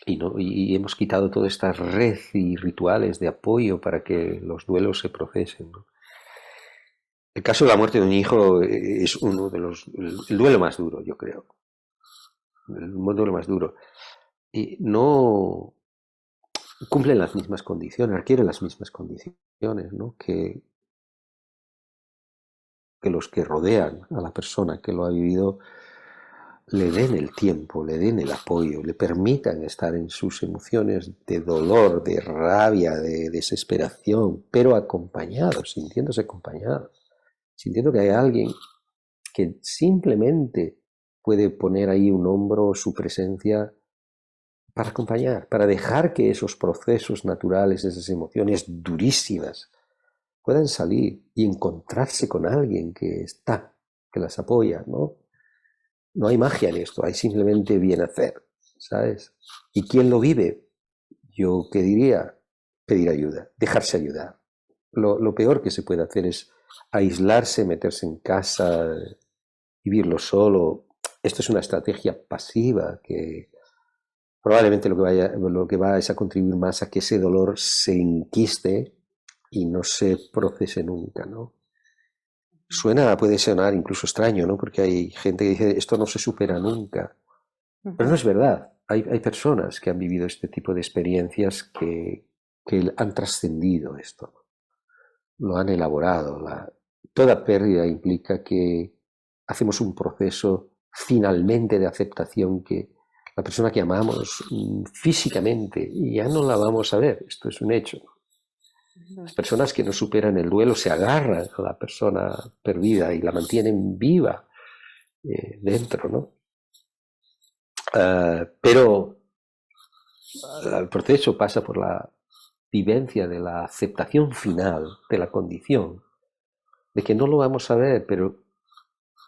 y hemos quitado toda esta red y rituales de apoyo para que los duelos se procesen, ¿no? El caso de la muerte de un hijo es uno de el duelo más duro, yo creo. El duelo más duro. Y no cumplen las mismas condiciones, requieren las mismas condiciones, ¿no? Que los que rodean a la persona que lo ha vivido le den el tiempo, le den el apoyo, le permitan estar en sus emociones de dolor, de rabia, de desesperación, pero acompañados, sintiéndose acompañados, sintiendo que hay alguien que simplemente puede poner ahí un hombro, su presencia, para acompañar, para dejar que esos procesos naturales, esas emociones durísimas, puedan salir y encontrarse con alguien que está, que las apoya, ¿no? No hay magia en esto, hay simplemente bien hacer, ¿sabes? ¿Y quién lo vive? Yo qué diría, pedir ayuda, dejarse ayudar. Lo peor que se puede hacer es aislarse, meterse en casa, vivirlo solo. Esto es una estrategia pasiva que probablemente lo que va es a contribuir más a que ese dolor se enquiste y no se procese nunca, ¿no? Puede sonar incluso extraño, ¿no? Porque hay gente que dice, esto no se supera nunca. Pero no es verdad. Hay personas que han vivido este tipo de experiencias que han trascendido esto, lo han elaborado. Toda pérdida implica que hacemos un proceso finalmente de aceptación que la persona que amamos físicamente ya no la vamos a ver. Esto es un hecho. Las personas que no superan el duelo se agarran a la persona perdida y la mantienen viva dentro, ¿no? Pero el proceso pasa por la vivencia de la aceptación final de la condición, de que no lo vamos a ver, pero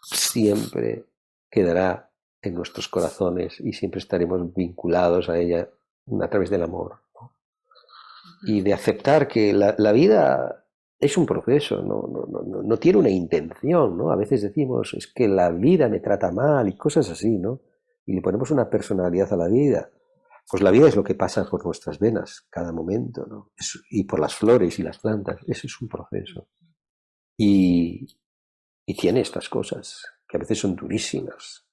siempre quedará en nuestros corazones y siempre estaremos vinculados a ella a través del amor, ¿no? Y de aceptar que la vida es un proceso, no tiene una intención, ¿no? A veces decimos, es que la vida me trata mal y cosas así, ¿no? Y le ponemos una personalidad a la vida. Pues la vida es lo que pasa por nuestras venas cada momento, ¿no? Y por las flores y las plantas. Ese es un proceso. Y tiene estas cosas, que a veces son durísimas.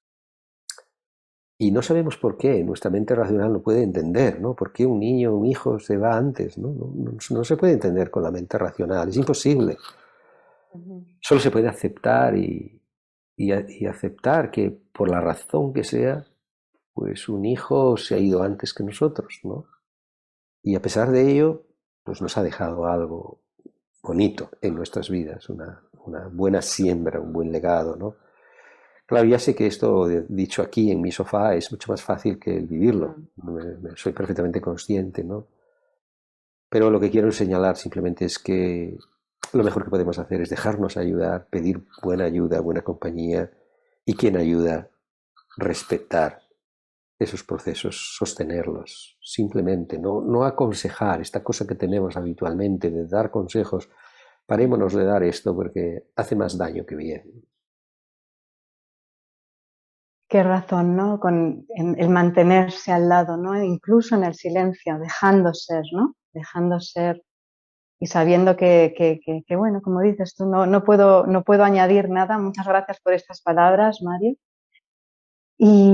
Y no sabemos por qué. Nuestra mente racional no puede entender, ¿no? ¿Por qué un niño o un hijo se va antes? No se puede entender con la mente racional. Es imposible. Solo se puede aceptar y aceptar que por la razón que sea, pues un hijo se ha ido antes que nosotros, ¿no? Y a pesar de ello, pues nos ha dejado algo bonito en nuestras vidas, una buena siembra, un buen legado, ¿no? Claro, ya sé que esto dicho aquí en mi sofá es mucho más fácil que el vivirlo, soy perfectamente consciente, ¿no? Pero lo que quiero señalar simplemente es que lo mejor que podemos hacer es dejarnos ayudar, pedir buena ayuda, buena compañía, y quien ayuda, respetar esos procesos, sostenerlos, simplemente, no aconsejar esta cosa que tenemos habitualmente de dar consejos. Parémonos de dar esto porque hace más daño que bien. Qué razón, ¿no? En el mantenerse al lado, ¿no? Incluso en el silencio, dejando ser, ¿no? Dejando ser y sabiendo que bueno, como dices tú, no puedo añadir nada. Muchas gracias por estas palabras, Mario. Y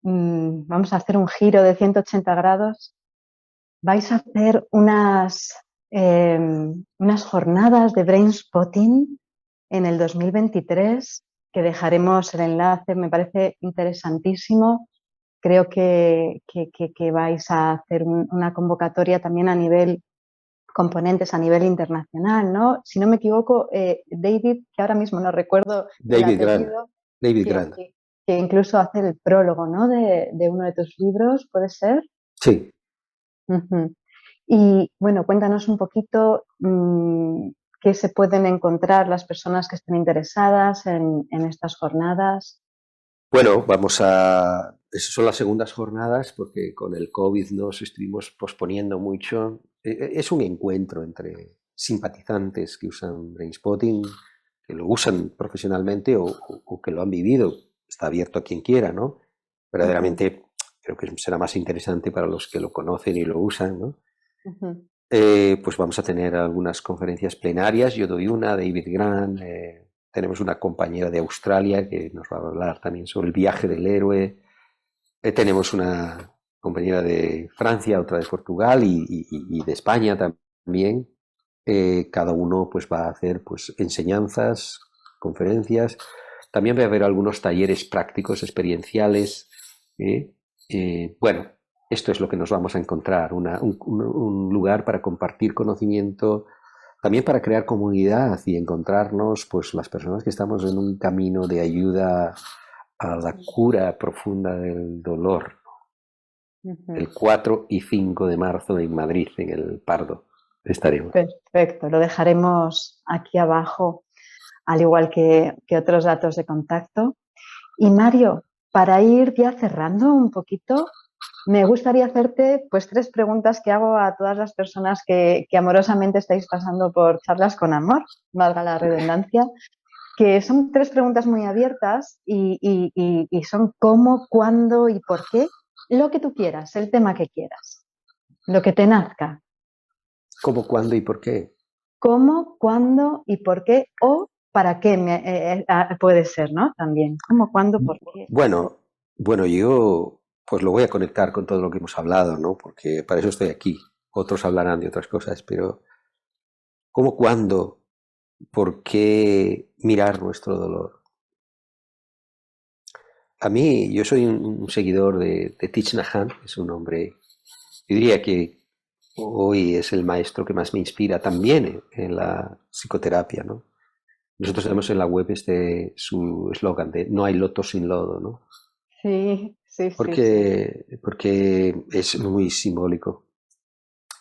vamos a hacer un giro de 180 grados. Vais a hacer unas jornadas de brain spotting en el 2023, que dejaremos el enlace, me parece interesantísimo. Creo que vais a hacer una convocatoria también a nivel componentes a nivel internacional, ¿no? Si no me equivoco, David, que ahora mismo no recuerdo el apellido, David Grant. Que incluso hace el prólogo, ¿no? de uno de tus libros, ¿puede ser? Sí. Y bueno, cuéntanos un poquito qué se pueden encontrar las personas que estén interesadas en estas jornadas. Bueno, esas son las segundas jornadas porque con el COVID nos estuvimos posponiendo mucho. Es un encuentro entre simpatizantes que usan Brainspotting, que lo usan profesionalmente o que lo han vivido. Está abierto a quien quiera, ¿no? Verdaderamente creo que será más interesante para los que lo conocen y lo usan, ¿no? Pues vamos a tener algunas conferencias plenarias. Yo doy una, David Grant. Tenemos una compañera de Australia que nos va a hablar también sobre el viaje del héroe. Tenemos una compañera de Francia, otra de Portugal y de España también. Cada uno pues va a hacer pues enseñanzas, conferencias. También va a haber algunos talleres prácticos, experienciales. ¿eh? Bueno, esto es lo que nos vamos a encontrar, un lugar para compartir conocimiento, también para crear comunidad y encontrarnos, pues las personas que estamos en un camino de ayuda a la cura profunda del dolor. El 4 y 5 de marzo en Madrid, en el Pardo, estaremos. Perfecto, lo dejaremos aquí abajo, al igual que otros datos de contacto. Y Mario, para ir ya cerrando un poquito, me gustaría hacerte pues 3 preguntas que hago a todas las personas que amorosamente estáis pasando por charlas con amor, valga la redundancia, que son 3 preguntas muy abiertas y son cómo, cuándo y por qué, lo que tú quieras, el tema que quieras, lo que te nazca. ¿Cómo, cuándo y por qué? ¿Cómo, cuándo y por qué? O para qué puede ser, ¿no? También. ¿Cómo, cuándo, por qué? Bueno, yo pues lo voy a conectar con todo lo que hemos hablado, ¿no? Porque para eso estoy aquí. Otros hablarán de otras cosas, pero ¿cómo, cuándo, por qué mirar nuestro dolor? A mí, yo soy un seguidor de Thich Nhat Hanh, es un hombre, yo diría que hoy es el maestro que más me inspira también en la psicoterapia, ¿no? Nosotros tenemos en la web su eslogan de no hay loto sin lodo, ¿no? Sí. Porque es muy simbólico.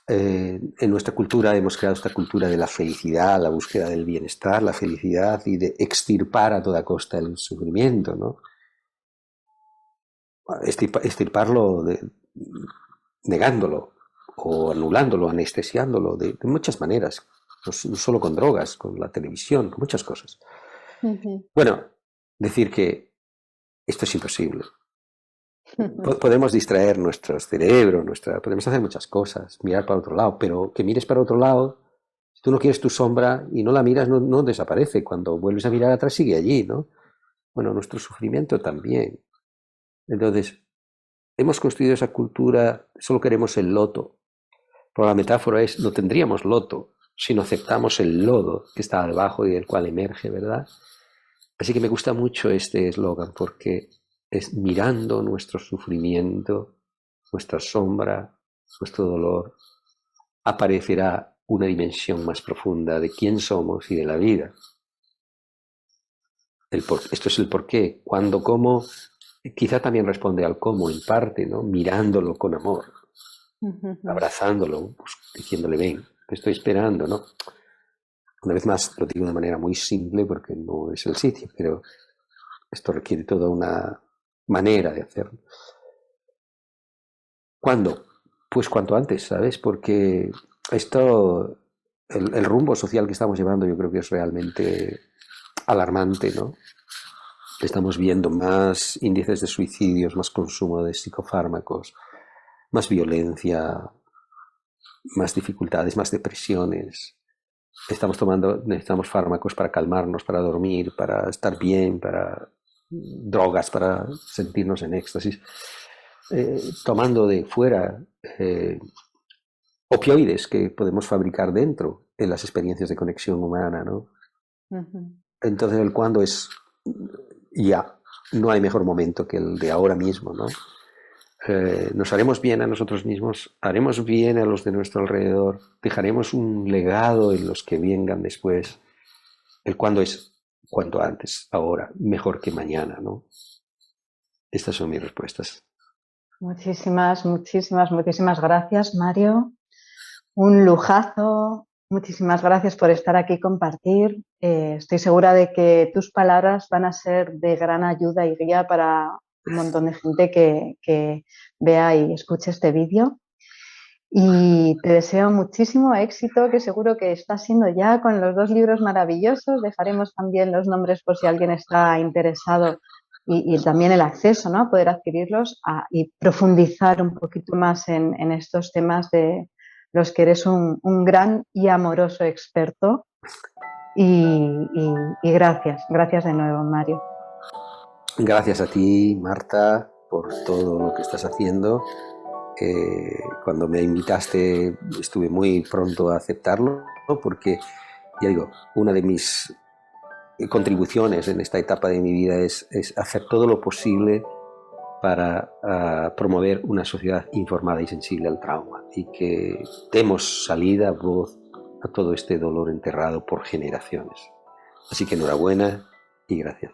En nuestra cultura hemos creado esta cultura de la felicidad, la búsqueda del bienestar, la felicidad y de extirpar a toda costa el sufrimiento, ¿no? Extirparlo negándolo o anulándolo, anestesiándolo de muchas maneras, no solo con drogas, con la televisión, con muchas cosas. Bueno, decir que esto es imposible. Podemos distraer nuestro cerebro, podemos hacer muchas cosas, mirar para otro lado, pero que mires para otro lado, si tú no quieres tu sombra y no la miras, no desaparece. Cuando vuelves a mirar atrás sigue allí, ¿no? Bueno, nuestro sufrimiento también. Entonces, hemos construido esa cultura, solo queremos el loto. Pero la metáfora es, no tendríamos loto si no aceptamos el lodo que está debajo y del cual emerge, ¿verdad? Así que me gusta mucho este eslogan porque es mirando nuestro sufrimiento, nuestra sombra, nuestro dolor, aparecerá una dimensión más profunda de quién somos y de la vida. Esto es el porqué. Cuando, cómo, quizá también responde al cómo en parte, ¿no? Mirándolo con amor, abrazándolo, pues, diciéndole, ven, te estoy esperando, ¿no? Una vez más, lo digo de manera muy simple porque no es el sitio, pero esto requiere toda una manera de hacerlo. ¿Cuándo? Pues cuanto antes, ¿sabes? Porque el rumbo social que estamos llevando yo creo que es realmente alarmante, ¿no? Estamos viendo más índices de suicidios, más consumo de psicofármacos, más violencia, más dificultades, más depresiones. Necesitamos fármacos para calmarnos, para dormir, para estar bien, para drogas, para sentirnos en éxtasis. Tomando de fuera opioides que podemos fabricar dentro en las experiencias de conexión humana, ¿no? Entonces el cuándo es ya, no hay mejor momento que el de ahora mismo, ¿no? Nos haremos bien a nosotros mismos, haremos bien a los de nuestro alrededor, dejaremos un legado en los que vengan después. El cuándo es cuanto antes, ahora, mejor que mañana, ¿no? Estas son mis respuestas. Muchísimas gracias, Mario. Un lujazo. Muchísimas gracias por estar aquí y compartir. Estoy segura de que tus palabras van a ser de gran ayuda y guía para un montón de gente que vea y escuche este vídeo. Y te deseo muchísimo éxito, que seguro que está siendo ya con los 2 libros maravillosos. Dejaremos también los nombres por si alguien está interesado y también el acceso, ¿no? A poder adquirirlos y profundizar un poquito más en estos temas de los que eres un gran y amoroso experto. Y gracias de nuevo, Mario. Gracias a ti, Marta, por todo lo que estás haciendo cuando me invitaste estuve muy pronto a aceptarlo, ¿no? Porque, ya digo, una de mis contribuciones en esta etapa de mi vida es hacer todo lo posible para promover una sociedad informada y sensible al trauma y que demos salida, voz a todo este dolor enterrado por generaciones. Así que enhorabuena y gracias.